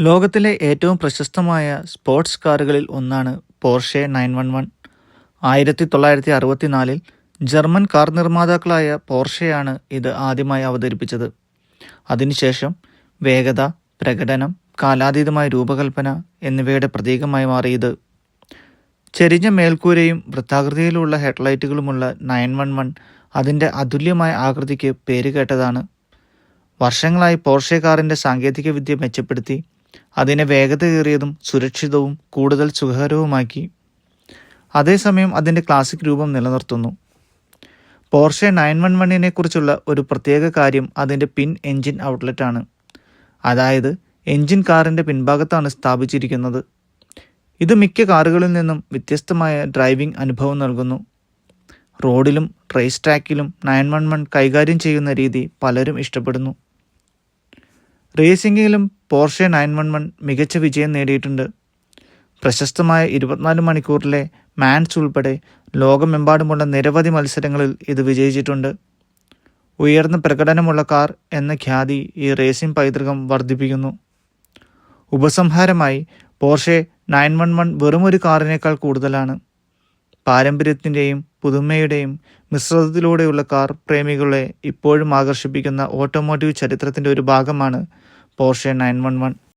ലോകത്തിലെ ഏറ്റവും പ്രശസ്തമായ സ്പോർട്സ് കാറുകളിൽ ഒന്നാണ് പോർഷെ 911. 1964-ൽ ജർമ്മൻ കാർ നിർമ്മാതാക്കളായ പോർഷെയാണ് ഇത് ആദ്യമായി അവതരിപ്പിച്ചത്. അതിനുശേഷം വേഗത, പ്രകടനം, കാലാതീതമായ രൂപകൽപ്പന എന്നിവയുടെ പ്രതീകമായി മാറി ഇത്. ചെരിഞ്ഞ മേൽക്കൂരയും വൃത്താകൃതിയിലുള്ള ഹെഡ്ലൈറ്റുകളുമുള്ള 911 അതിൻ്റെ അതുല്യമായ ആകൃതിക്ക് പേരുകേട്ടതാണ്. വർഷങ്ങളായി പോർഷെ കാറിൻ്റെ സാങ്കേതികവിദ്യ മെച്ചപ്പെടുത്തി അതിനെ വേഗതയേറിയതും സുരക്ഷിതവും കൂടുതൽ സുഖകരവുമാക്കി. അതേസമയം അതിൻ്റെ ക്ലാസിക് രൂപം നിലനിർത്തുന്നു. പോർഷെ 911 കുറിച്ചുള്ള ഒരു പ്രത്യേക കാര്യം അതിൻ്റെ പിൻ എൻജിൻ ഔട്ട്ലെറ്റാണ്. അതായത് എൻജിൻ കാറിൻ്റെ പിൻഭാഗത്താണ് സ്ഥാപിച്ചിരിക്കുന്നത്. ഇത് മിക്ക കാറുകളിൽ നിന്നും വ്യത്യസ്തമായ ഡ്രൈവിംഗ് അനുഭവം നൽകുന്നു. റോഡിലും റേസ് ട്രാക്കിലും 911 കൈകാര്യം ചെയ്യുന്ന രീതി പലരും ഇഷ്ടപ്പെടുന്നു. റേസിംഗിലും പോർഷെ 911 മികച്ച വിജയം നേടിയിട്ടുണ്ട്. പ്രശസ്തമായ 24 മണിക്കൂറിലെ മാൻസ് ഉൾപ്പെടെ ലോകമെമ്പാടുമുള്ള നിരവധി മത്സരങ്ങളിൽ ഇത് വിജയിച്ചിട്ടുണ്ട്. ഉയർന്ന പ്രകടനമുള്ള കാർ എന്ന ഖ്യാതി ഈ റേസിംഗ് പൈതൃകം വർദ്ധിപ്പിക്കുന്നു. ഉപസംഹാരമായി, പോർഷെ 911 വെറുമൊരു കാറിനേക്കാൾ കൂടുതലാണ്. പാരമ്പര്യത്തിൻ്റെയും പുതുമയുടെയും മിശ്രിതത്തിലൂടെയുള്ള കാർ പ്രേമികളെ ഇപ്പോഴും ആകർഷിപ്പിക്കുന്ന ഓട്ടോമോട്ടീവ് ചരിത്രത്തിൻ്റെ ഒരു ഭാഗമാണ് പോർഷെ 911.